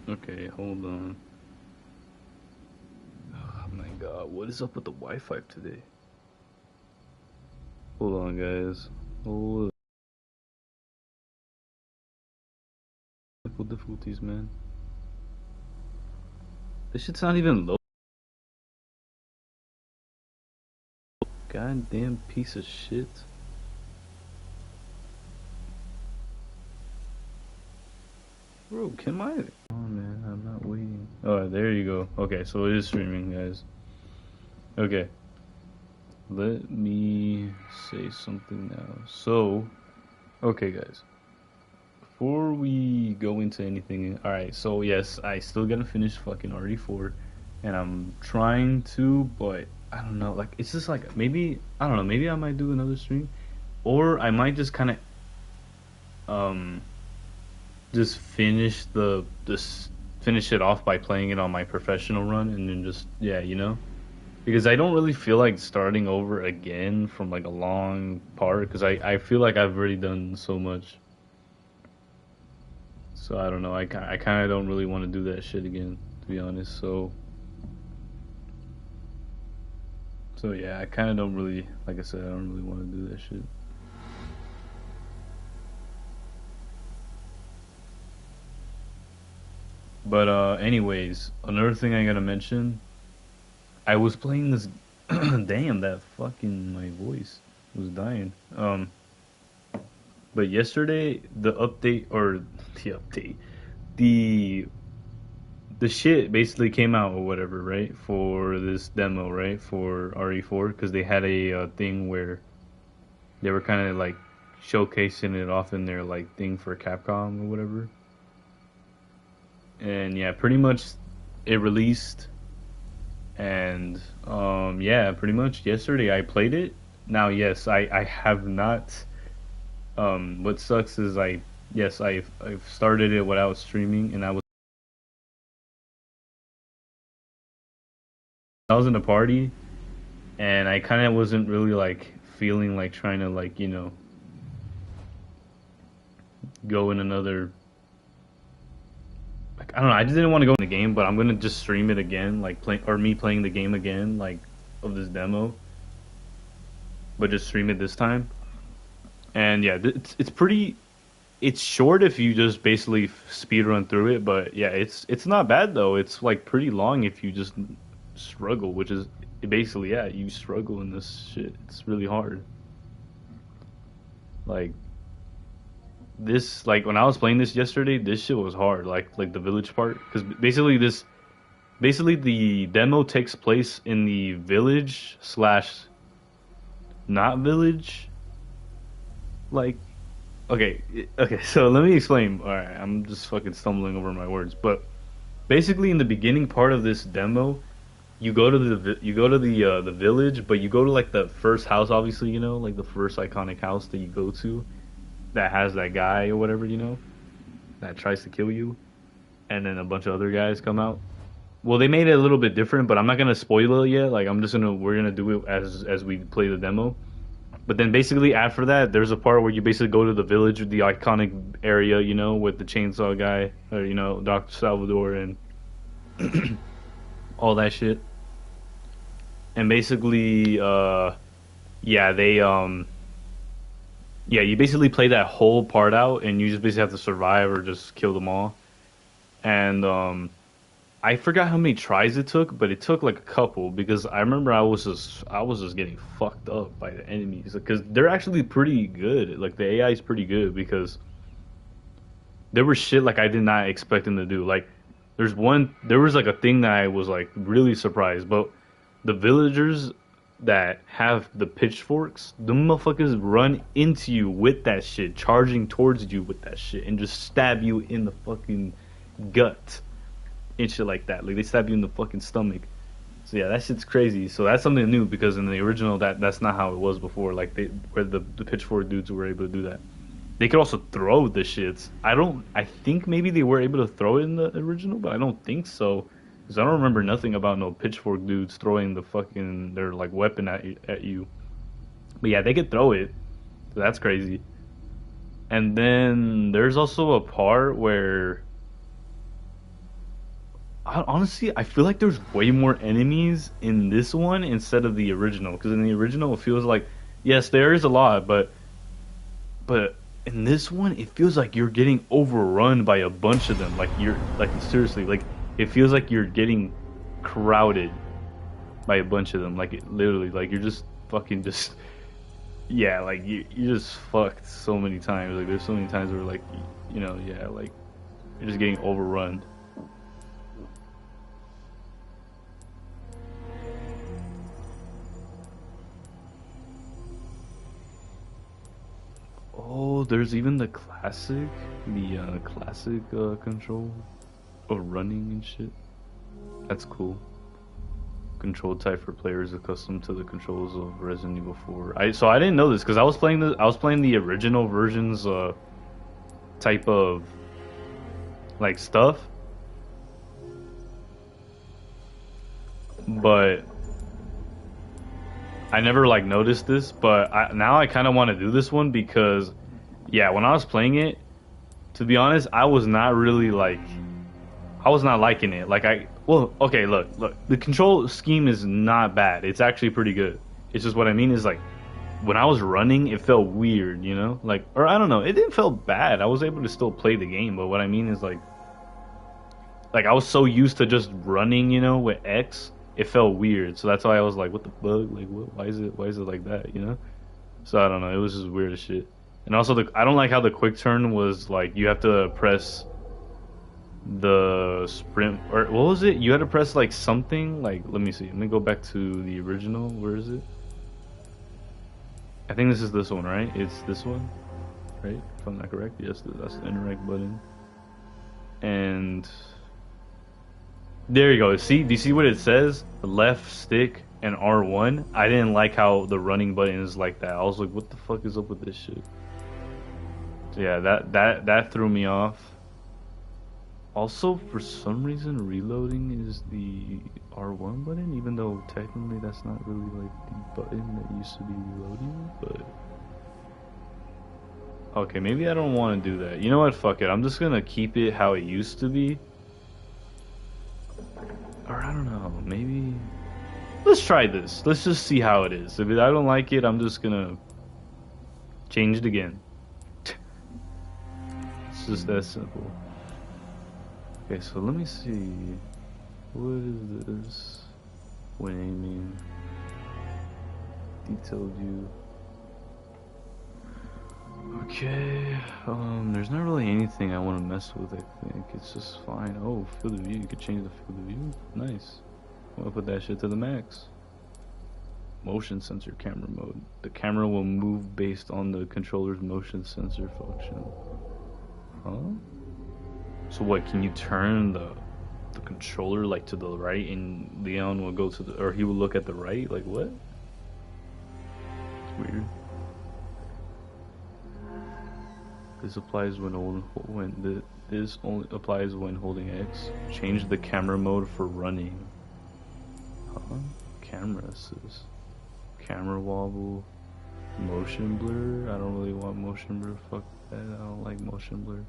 Okay, hold on. Oh my god, what is up with the Wi-Fi today? Hold on, guys. Hold technical difficulties, man. This shit's not even low. Goddamn piece of shit. Bro, can I? Oh man, I'm not waiting. Oh, there you go. Okay, so it is streaming, guys. Okay, let me say something now. So, okay, guys. Before we go into anything, alright, so yes, I still gotta finish fucking RE4, and I'm trying to, but I don't know, like, it's just like, maybe, I don't know, maybe I might do another stream, or I might just kind of, um, just finish it off by playing it on my professional run, and then just, yeah, because I don't really feel like starting over again from, like, a long part, because I feel like I've already done so much. So I don't know. I kind of don't really want to do that shit again, to be honest. So yeah, I kind of don't really, like I said, I don't really want to do that shit. But anyways, another thing I gotta mention, I was playing this. Damn, that fucking my voice was dying. But yesterday the update or the update, the the shit basically came out or whatever, right? For this demo, right? For RE4, because they had a thing where they were kind of like showcasing it off in their like thing for Capcom or whatever. And yeah, pretty much it released, and yeah, pretty much yesterday I played it. Now, yes, I have not. What sucks is I've started it without streaming, and I was in a party, and I kind of wasn't really like feeling like trying to like go in another, like, I don't know. I just didn't want to go in the game, but I'm gonna just stream it again, like me playing the game again, like of this demo, but just stream it this time. And yeah, it's pretty. It's short if you just basically speed run through it, but yeah, it's not bad though. It's like pretty long if you just struggle, which is basically, yeah, you struggle in this shit. It's really hard. Like this, like when I was playing this yesterday, this shit was hard. Like the village part, because basically the demo takes place in the village slash not village. Like, okay, okay. So let me explain. All right, I'm just fucking stumbling over my words, but basically in the beginning part of this demo, you go to the village, but you go to like the first house, obviously, like the first iconic house that you go to that has that guy or whatever, that tries to kill you, and then a bunch of other guys come out. Well, they made it a little bit different, but I'm not gonna spoil it yet. Like we're gonna do it as we play the demo. But then basically after that, there's a part where you basically go to the village, the iconic area, with the chainsaw guy, or Doctor Salvador and all that shit. And basically, yeah, yeah, you basically play that whole part out, and you just basically have to survive or just kill them all. And I forgot how many tries it took, but it took like a couple because I remember I was just getting fucked up by the enemies because they're actually pretty good. Like the AI is pretty good because there was shit like I did not expect them to do. Like there was like a thing that I was like really surprised, but the villagers that have the pitchforks, the motherfuckers run into you with that shit, charging towards you with that shit, and just stab you in the fucking gut and shit like that. Like they stab you in the fucking stomach. So yeah, that shit's crazy. So that's something new because in the original that's not how it was before. Like where the pitchfork dudes were able to do that. They could also throw the shits. I think maybe they were able to throw it in the original, but I don't think so. Cause I don't remember nothing about no pitchfork dudes throwing their like weapon at you. But yeah, they could throw it. So that's crazy. And then there's also a part where honestly, I feel like there's way more enemies in this one instead of the original. Because in the original, it feels like, yes, there is a lot, but in this one, it feels like you're getting overrun by a bunch of them. Like you're like seriously, like it feels like you're getting crowded by a bunch of them. Like it literally, like you're just fucking just yeah, like you just fucked so many times. Like there's so many times where like yeah, like you're just getting overrun. Oh, there's even the classic control of running and shit. That's cool. Control type for players accustomed to the controls of Resident Evil 4. I didn't know this because I was playing the original versions type of like stuff, but I never like noticed this. But now I kind of want to do this one because yeah, when I was playing it, to be honest, I was not liking it. Well, okay, look, the control scheme is not bad. It's actually pretty good. It's just what I mean is like when I was running, it felt weird, you know? Like, or I don't know, it didn't feel bad. I was able to still play the game, but what I mean is like I was so used to just running, with X, it felt weird. So that's why I was like, what the fuck? Like, what? Why is it like that? So I don't know. It was just weird as shit. And also, I don't like how the quick turn was like you have to press the sprint or what was it? You had to press like something like let me see. Let me go back to the original. Where is it? I think this is this one, right? It's this one, right? If I'm not correct, yes, that's the interact button. And there you go. See, do you see what it says? Left stick and R1. I didn't like how the running button is like that. I was like, what the fuck is up with this shit? So yeah, that threw me off. Also, for some reason, reloading is the R1 button, even though technically that's not really like the button that used to be reloading, but okay, maybe I don't want to do that. You know what? Fuck it. I'm just gonna keep it how it used to be. Or I don't know, maybe let's try this. Let's just see how it is. If I don't like it, I'm just gonna change it again. It's just that simple. Okay, so let me see. What is this? When aiming. Detailed view. Okay, there's not really anything I want to mess with, I think. It's just fine. Oh, field of view. You could change the field of view. Nice. I'm gonna put that shit to the max. Motion sensor camera mode. The camera will move based on the controller's motion sensor function. Huh? So what, can you turn the controller like to the right and Leon will go to the, or he will look at the right? Like what? It's weird. This applies this only applies when holding X. Change the camera mode for running. Huh? Camera assist. Camera wobble. Motion blur. I don't really want motion blur. Fuck that. I don't like motion blur.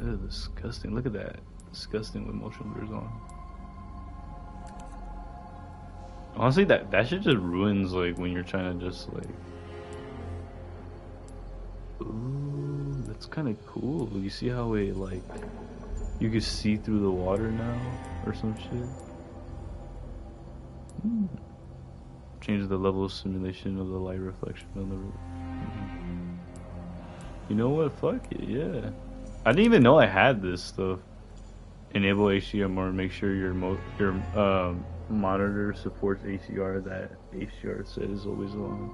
Ew, disgusting. Look at that. Disgusting with motion blurs on. Honestly, that shit just ruins like when you're trying to just like. Ooh, that's kind of cool. You see how it like you can see through the water now or some shit. Change the level of simulation of the light reflection on the roof. You know what? Fuck it, yeah. I didn't even know I had this stuff. Enable HDR mode. Make sure your monitor supports HDR. That HDR set is always on.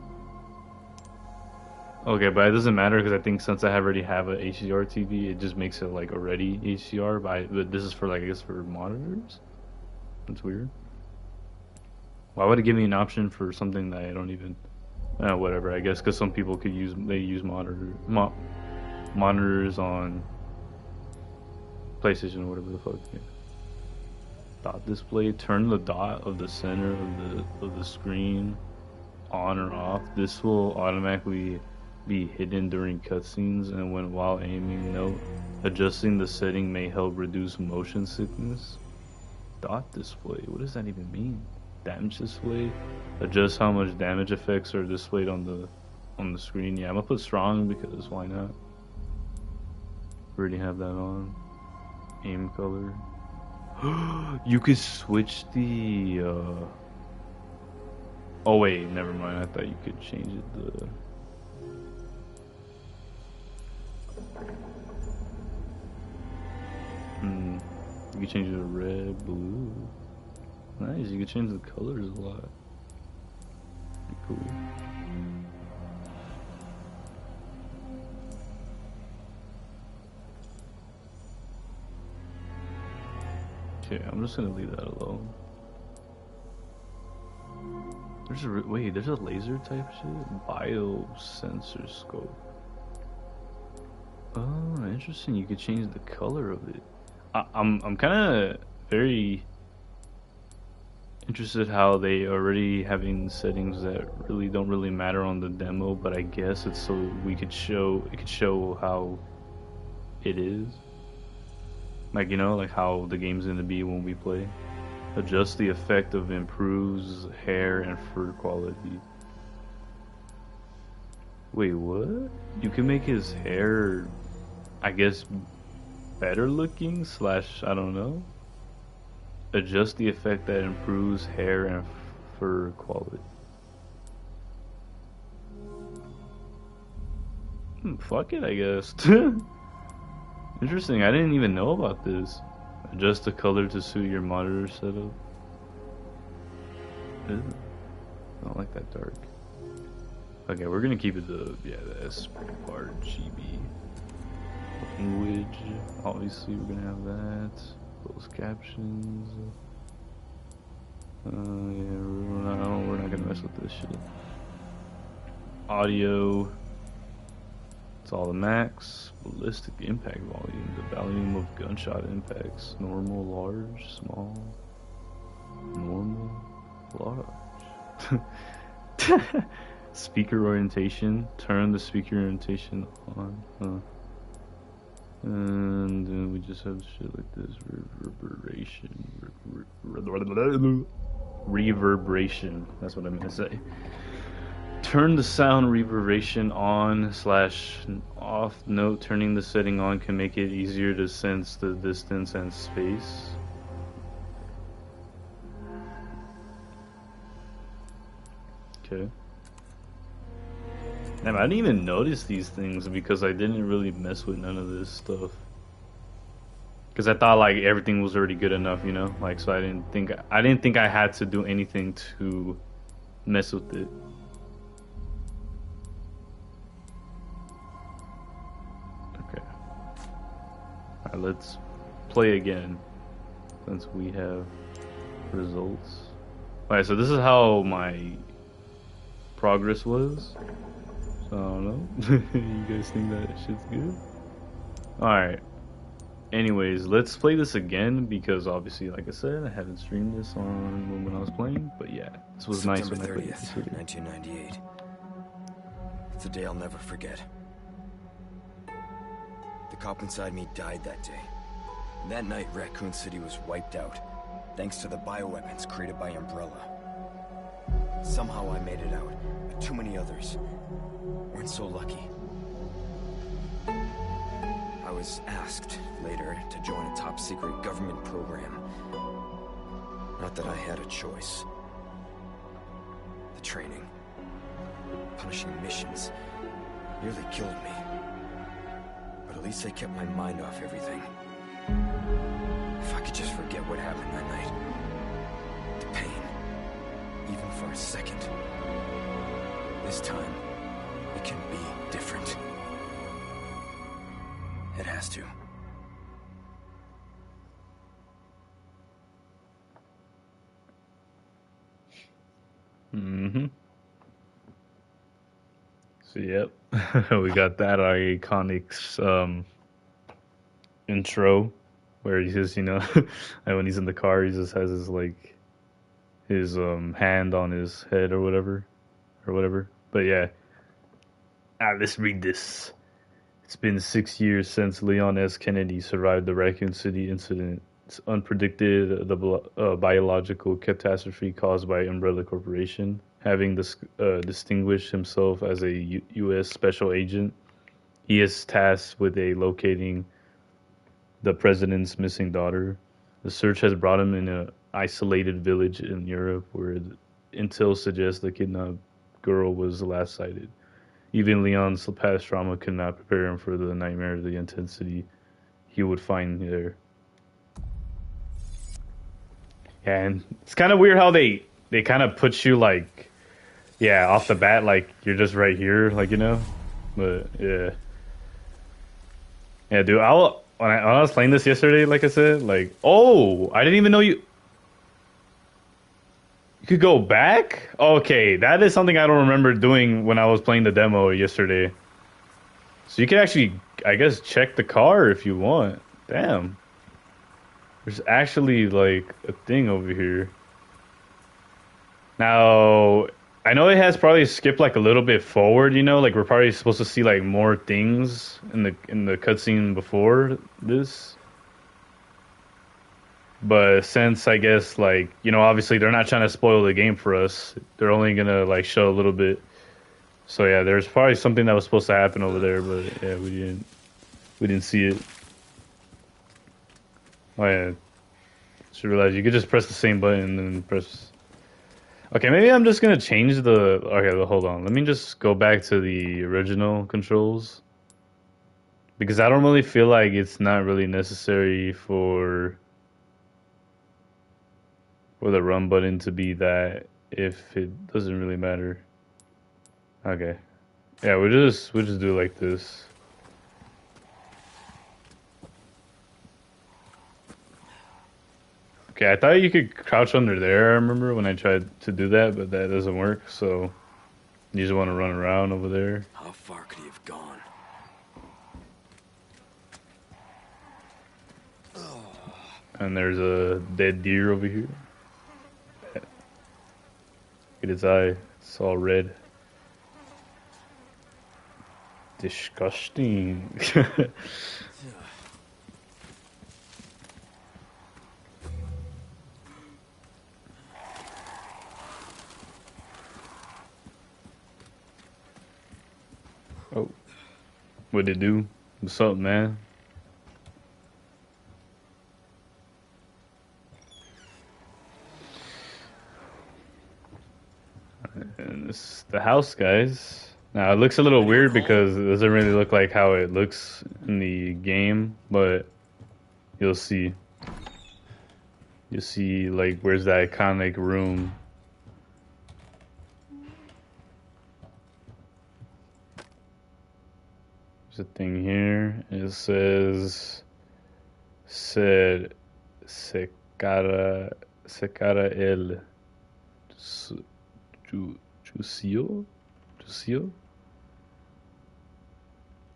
Okay, but it doesn't matter because I think since I already have a HDR TV, it just makes it like already HDR. But this is for like I guess for monitors. That's weird. Why would it give me an option for something that I don't even? Whatever. I guess because some people could use monitors on PlayStation or whatever the fuck. Yeah. Dot display. Turn the dot of the center of the screen on or off. This will automatically be hidden during cutscenes and when while aiming. Note, adjusting the setting may help reduce motion sickness. Dot display, what does that even mean? Damage display, adjust how much damage effects are displayed on the screen. Yeah, I'm gonna put strong because why not? Already have that on. Aim color. You could switch the oh wait, never mind. I thought you could change it the you could change it to red, blue. Nice, you could change the colors a lot. Pretty cool. Okay, I'm just gonna leave that alone. There's a wait, there's a laser type shit? Biosensor scope. Oh, interesting. You could change the color of it. I'm kind of very interested how they already having settings that really don't really matter on the demo, but I guess it's so we could show it could show how it is. Like, you know, like how the game's gonna be when we play. Adjust the effect of improves hair and fur quality. Wait, what? You can make his hair, I guess, better looking slash, I don't know. Adjust the effect that improves hair and fur quality. Fuck it, I guess. Interesting, I didn't even know about this. Adjust the color to suit your monitor setup. Ew. I don't like that dark. Okay, we're gonna keep it the S RGB. Language, obviously we're gonna have that. Closed captions. Yeah, we're not gonna mess with this shit. Audio. It's all the max. Ballistic impact volume. The volume of gunshot impacts. Normal, large, small. Normal, large. Speaker orientation. Turn the speaker orientation on. And then we just have shit like this. Reverberation. That's what I meant to say. Turn the sound reverberation on slash off. Note, turning the setting on can make it easier to sense the distance and space. Okay. Damn, I didn't even notice these things because I didn't really mess with none of this stuff. Because I thought like everything was already good enough, you know? Like, so I didn't think I had to do anything to mess with it. Okay. Alright, let's play again since we have results. Alright, so this is how my progress was. So I don't know. You guys think that shit's good? Alright. Anyways, let's play this again because obviously, like I said, I haven't streamed this on when I was playing. But yeah, this was September nice when I played 30th, this. 1998. It's a day I'll never forget. The cop inside me died that day. And that night, Raccoon City was wiped out, thanks to the bioweapons created by Umbrella. Somehow I made it out, but too many others weren't so lucky. I was asked later to join a top-secret government program. Not that I had a choice. The training, punishing missions, nearly killed me. But at least they kept my mind off everything. If I could just forget what happened that night. The pain, even for a second. This time, it can be different. It has to. Mm-hmm. So yep, we got that iconic intro where he says, you know, like when he's in the car, he just has his like his hand on his head or whatever. But yeah, Let's read this. It's been 6 years since Leon S. Kennedy survived the Raccoon City incident. It's unpredicted the biological catastrophe caused by Umbrella Corporation, having distinguished himself as a U.S. special agent. He is tasked with locating the president's missing daughter. The search has brought him in an isolated village in Europe where intel suggests the kidnapped girl was last sighted. Even Leon's past trauma could not prepare him for the nightmare of the intensity he would find there. And it's kind of weird how they kind of put you like, yeah, off the bat, like you're just right here, like you know. But yeah, yeah, dude. When I was playing this yesterday, like I said, like, oh, I didn't even know you could go back. Okay, that is something I don't remember doing when I was playing the demo yesterday. So you can actually, I guess, check the car if you want. Damn. There's actually like a thing over here. Now, I know it has probably skipped like a little bit forward, you know, like we're probably supposed to see like more things in the cutscene before this. But since I guess like, you know, obviously they're not trying to spoil the game for us. They're only gonna like show a little bit. So yeah, there's probably something that was supposed to happen over there, but yeah, we didn't see it. Oh yeah. Just realized you could just press the same button and then press. Okay, maybe I'm just gonna change the. Okay, well, hold on. Let me just go back to the original controls because I don't really feel like it's not really necessary for the run button to be that if it doesn't really matter. Okay, yeah, we'll just do it like this. Okay, I thought you could crouch under there. I remember when I tried to do that, but that doesn't work. So you just want to run around over there. How far could he have gone? And there's a dead deer over here. Look at its eye. It's all red. Disgusting. Oh, what'd it do? What's up, man? And this is the house, guys. Now it looks a little weird because it doesn't really look like how it looks in the game, but you'll see. You'll see, like, where's that iconic room? There's a thing here. It says, said, secara el juicio? Juicio?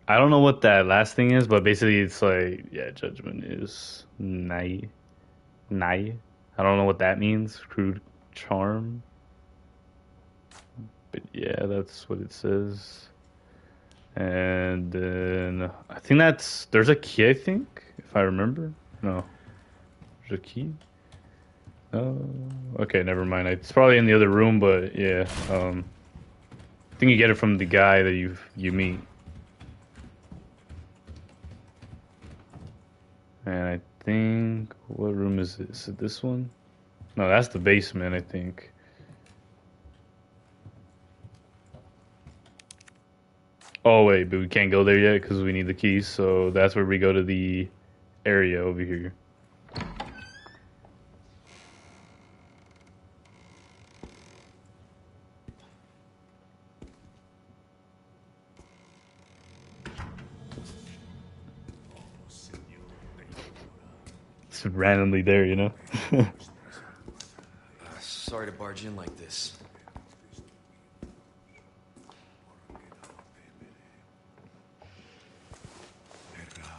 I don't know what that last thing is, but basically it's like, yeah, judgment is night. Nai. I don't know what that means. Crude charm. But yeah, that's what it says. And then I think there's a key, I think, if I remember. No. There's a key. Oh, okay, never mind. It's probably in the other room, but yeah. I think you get it from the guy that you meet. And I think, what room is it? Is it this one? No, that's the basement, I think. Oh wait, but we can't go there yet because we need the keys. So that's where we go to the area over here. It's randomly there, you know? Sorry to barge in like this.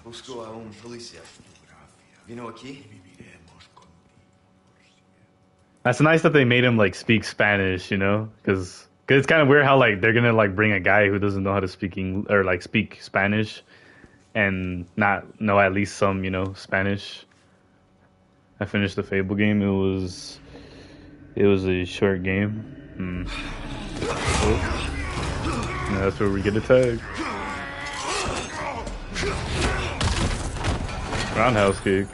Busco a un policía. Vino aquí? That's nice that they made him like speak Spanish, you know? Because it's kind of weird how like they're gonna like bring a guy who doesn't know how to speak or like speak Spanish and not know at least some Spanish. I finished the Fable game. It was a short game. Oh, and that's where we get attacked. Roundhouse kick.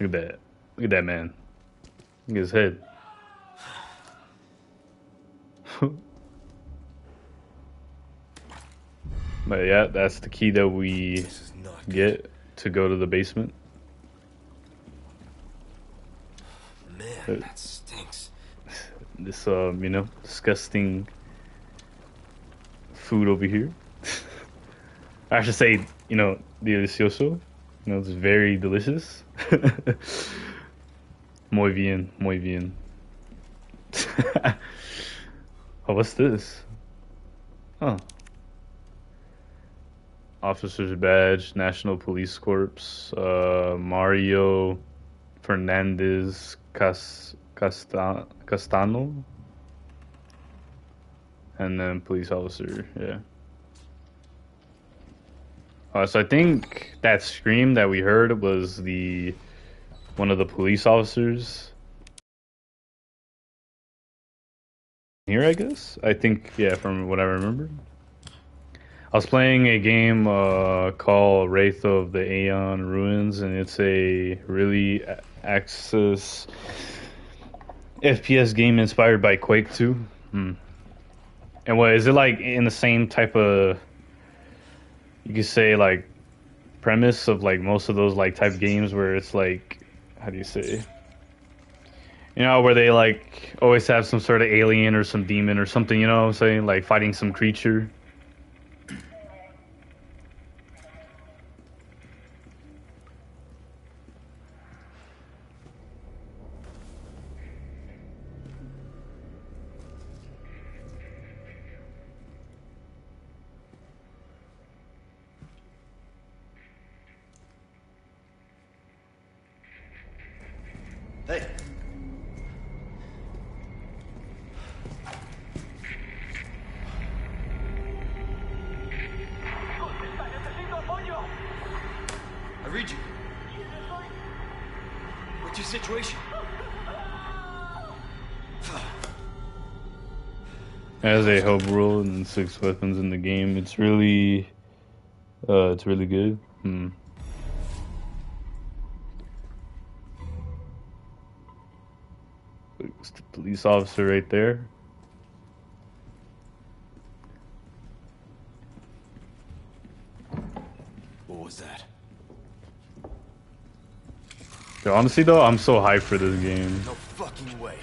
Look at that. Look at that man. Look at his head. But yeah, that's the key that we get to go to the basement. Man, that stinks. This disgusting food over here. I should say, delicioso. It's very delicious. Muy bien, muy bien. Oh, what's this? Huh. Officer's badge, National Police Corps, Mario Fernandez Castano, and then police officer. Yeah. So I think that scream that we heard was one of the police officers here, I guess. I think, yeah, from what I remember. I was playing a game called Wraith of the Aeon Ruins, and it's a really access FPS game inspired by Quake 2. And what is it like in the same type of, you could say, like premise of like most of those like type games where it's like, how do you say, where they like always have some sort of alien or some demon or something, you know what I'm saying, like fighting some creature. Hey. I read you. What's your situation? As a hub rule and 6 weapons in the game, it's really good. It's the police officer right there. What was that? Yo, honestly though, I'm so hyped for this game. No fucking way.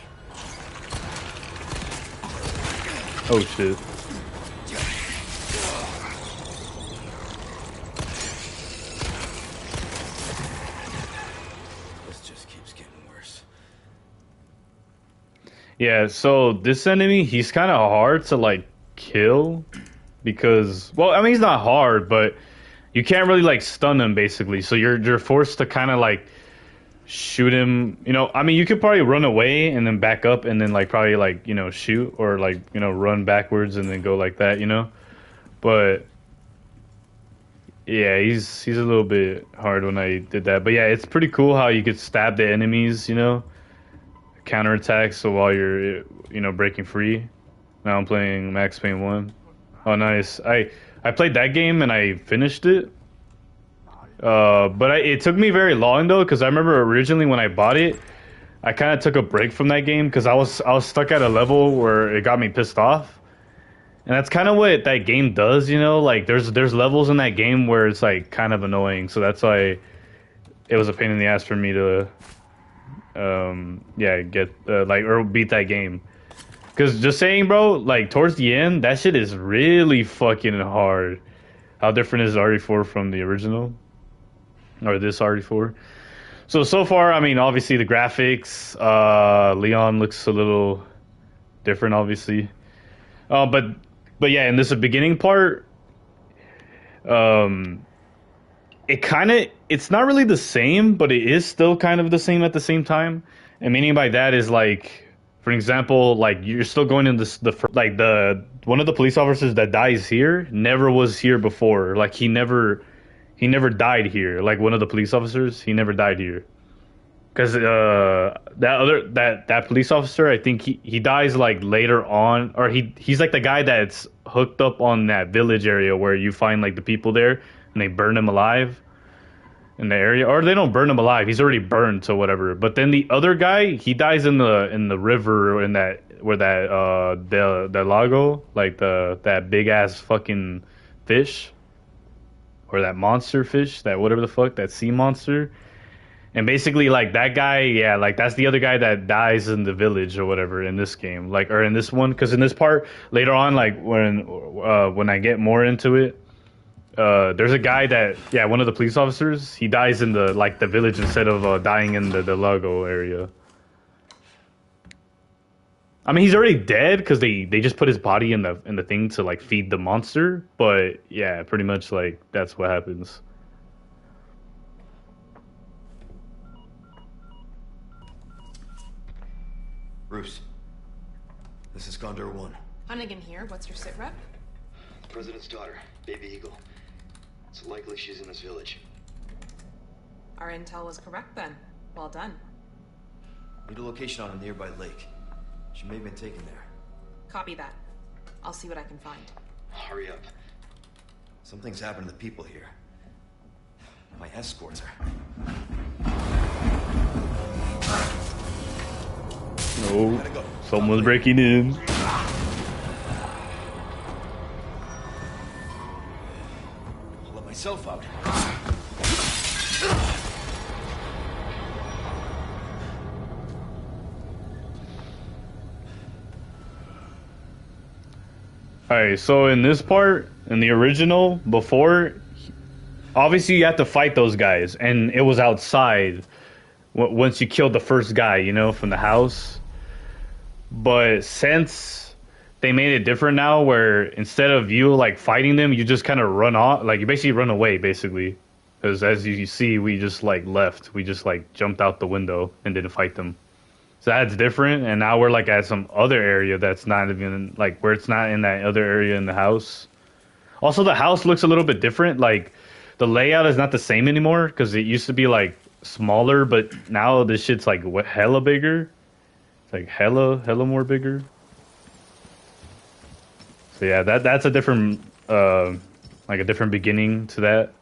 Oh shit. This just keeps getting worse. Yeah, so this enemy, he's kind of hard to like kill because, well, I mean, he's not hard, but you can't really like stun him basically. So you're forced to kind of like shoot him. I mean, you could probably run away and then back up and then like probably like shoot or like run backwards and then go like that. But yeah, he's a little bit hard when I did that. But yeah, it's pretty cool how you could stab the enemies. Counterattack. So while you're breaking free. Now I'm playing Max Payne 1. Oh, nice. I played that game and I finished it. But it took me very long though, because I remember originally when I bought it, I kind of took a break from that game because I was stuck at a level where it got me pissed off, and that's kind of what that game does, Like there's levels in that game where it's like kind of annoying, so that's why it was a pain in the ass for me to, get like or beat that game. Because just saying, bro, like towards the end, that shit is really fucking hard. How different is RE4 from the original? Or this RE4. So far, I mean, obviously the graphics, Leon looks a little different, obviously. But yeah, in this beginning part, it's not really the same, but it is still kind of the same at the same time. And meaning by that is like, For example, like you're still going in this like the one of the police officers that dies here never was here before. Like he never died here. Like one of the police officers, he never died here. Because that police officer, I think he dies like later on, or he's like the guy that's hooked up on that village area where you find like the people there and they burn him alive in the area, or they don't burn him alive. He's already burned, so whatever. But then the other guy, he dies in the river in that where that the lago, like that big ass fucking fish or that monster fish, that whatever the fuck, that sea monster. And basically, like that guy, yeah, like that's the other guy that dies in the village or whatever in this game, like or in this one, because in this part later on, like when I get more into it, there's a guy that, yeah, one of the police officers, he dies in the village instead of dying in the Lago area. I mean, he's already dead because they just put his body in the thing to like feed the monster, but yeah, pretty much like that's what happens. Bruce, this is Condor 1. Hunnigan here. What's your sit rep? President's daughter, Baby Eagle. It's likely she's in this village. Our intel was correct then. Well done. Need a location on a nearby lake. She may have been taken there. Copy that. I'll see what I can find. Hurry up. Something's happened to the people here. My escorts are... No, Gotta go. someone's breaking in. I'll let myself out. Alright, so in this part, in the original, before, obviously you have to fight those guys, and it was outside once you killed the first guy, you know, from the house. But since they made it different now, where instead of you, like, fighting them, you just kind of run off, like, you basically run away, basically. Because as you see, we just, like, left. We just, like, jumped out the window and didn't fight them. So that's different, and now we're like at some other area that's not even like where it's not in that other area in the house. Also, the house looks a little bit different. Like the layout is not the same anymore because it used to be like smaller, but now this shit's like hella bigger. It's like hella more bigger. So yeah, that's a different like a different beginning to that.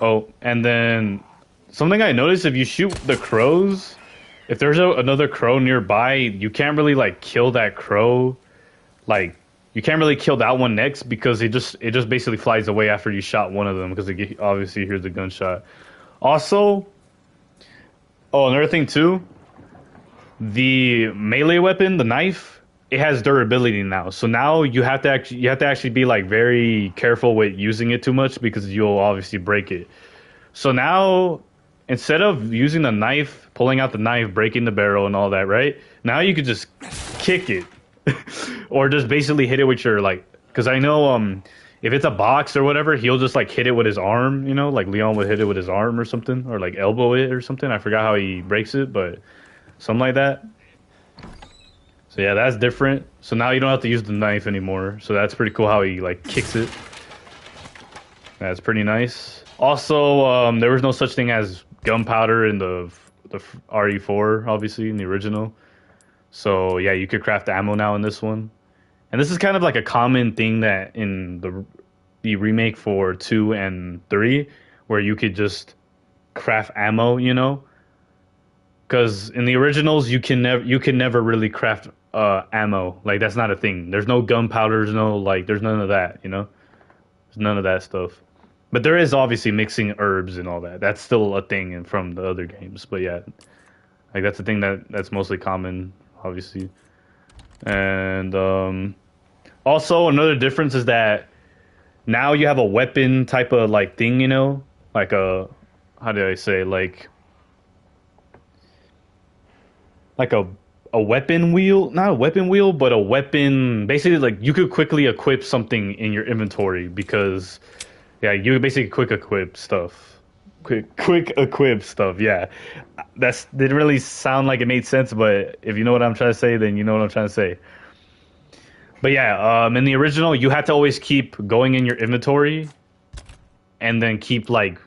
Oh, and then something I noticed, if you shoot the crows, if there's another crow nearby, you can't really like kill that crow. Like you can't really kill that one next because it just basically flies away after you shot one of them because it obviously hears a gunshot. Also, oh, another thing too, the melee weapon, the knife, it has durability now. So now you have to actually be like very careful with using it too much because you'll obviously break it. So now, instead of using the knife, pulling out the knife, breaking the barrel and all that, right? Now you could just kick it. Or just basically hit it with your, like... Because I know if it's a box or whatever, he'll just, like, hit it with his arm, you know? Like, Leon would hit it with his arm or something. Or, like, elbow it or something. I forgot how he breaks it, but something like that. So, yeah, that's different. So now you don't have to use the knife anymore. So that's pretty cool how he, like, kicks it. That's pretty nice. Also, there was no such thing as gunpowder in the Re4, obviously, in the original. So, yeah, you could craft ammo now in this one. And this is kind of like a common thing that in the remake for 2 and 3, where you could just craft ammo, you know? Because in the originals, you can never really craft ammo. Like, that's not a thing. There's no gunpowder, there's none of that, you know? There's none of that stuff. But there is obviously mixing herbs and all that. That's still a thing from the other games. But yeah, like that's the thing that's mostly common, obviously. And also another difference is that now you have a weapon type of like thing, you know, like how do I say, like a weapon wheel, not a weapon wheel, but a weapon. Basically, like you could quickly equip something in your inventory because. Yeah, you basically quick equip stuff. quick equip stuff. Yeah, that's didn't really sound like it made sense, but if you know what I'm trying to say, then you know what I'm trying to say. But yeah, in the original, you had to always keep going in your inventory, and then keep like,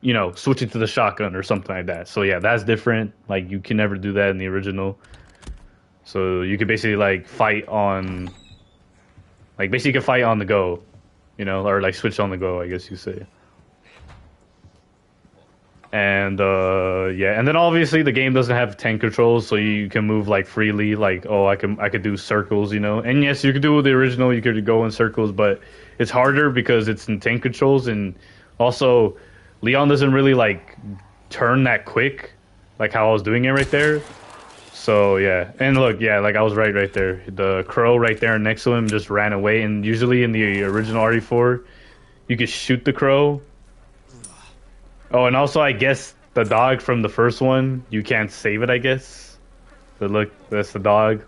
you know, switching to the shotgun or something like that. So yeah, that's different. Like you can never do that in the original. So you could basically like fight on, like basically you can fight on the go, you know, or like switch on the go, I guess you say. And yeah, and then obviously the game doesn't have tank controls, so you can move like freely. Like, oh, I could do circles, you know. And yes, you could do the original. You could go in circles, but it's harder because it's in tank controls, and also Leon doesn't really like turn that quick, like how I was doing it right there. So yeah, and look, yeah, like I was right there. The crow right there next to him just ran away, and usually in the original RE4, you could shoot the crow. Oh, and also I guess the dog from the first one, you can't save it, I guess. But look, that's the dog.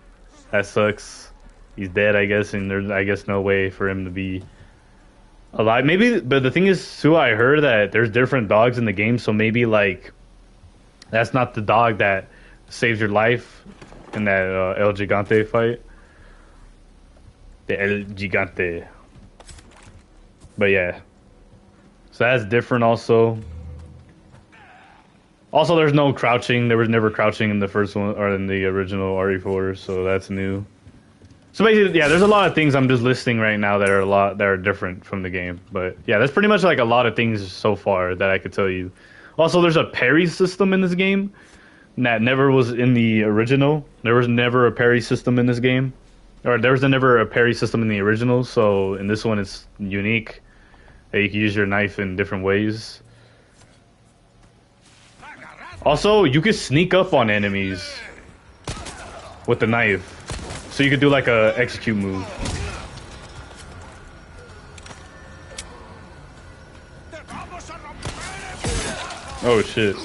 That sucks. He's dead, I guess, and there's, I guess, no way for him to be alive. Maybe, but the thing is, too, I heard that there's different dogs in the game, so maybe, like, that's not the dog that saves your life in that El Gigante fight. The El Gigante. But yeah. So that's different also. Also, there's no crouching. There was never crouching in the first one or in the original RE4, so that's new. So basically, yeah, there's a lot of things I'm just listing right now that are different from the game. But yeah, that's pretty much like a lot of things so far that I could tell you. Also, there's a parry system in this game that never was in the original. There was never a parry system in this game, or there was never a parry system in the original. So in this one, it's unique. You can use your knife in different ways. Also, you could sneak up on enemies with the knife. So you could do like a execute move. Oh shit.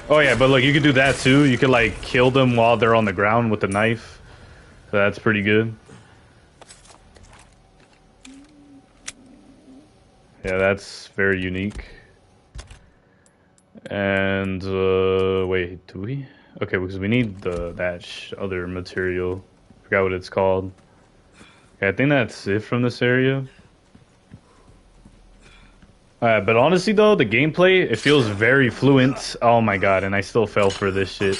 Oh yeah, but look, you could do that too. You could like kill them while they're on the ground with the knife. So that's pretty good. Yeah, that's very unique. And wait, do we? Okay, because we need that other material. Forgot what it's called. Okay, I think that's it from this area. But honestly though, the gameplay, it feels very fluent. Oh my god, and I still fell for this shit.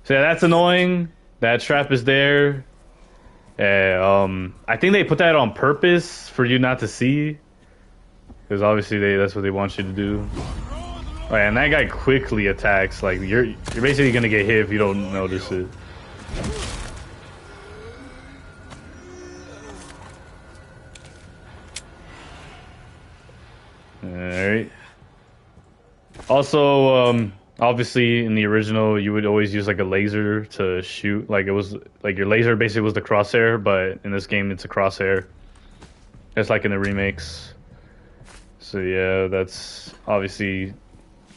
So yeah, that's annoying. That trap is there. I think they put that on purpose for you not to see. Because obviously that's what they want you to do. Oh, yeah, and that guy quickly attacks. Like you're basically gonna get hit if you don't notice it. Alright. Also, obviously in the original you would always use like a laser to shoot. Like it was like your laser basically was the crosshair, but in this game it's a crosshair. It's like in the remakes. So yeah, that's obviously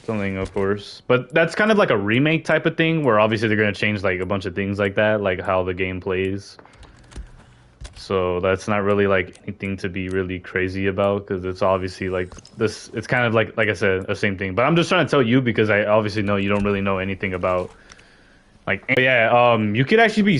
something, of course. But that's kind of like a remake type of thing, where obviously they're going to change like a bunch of things like that, like how the game plays. So that's not really like anything to be really crazy about, because it's obviously like this. It's kind of like I said, the same thing. But I'm just trying to tell you because I obviously know you don't really know anything about like. Yeah, you could actually be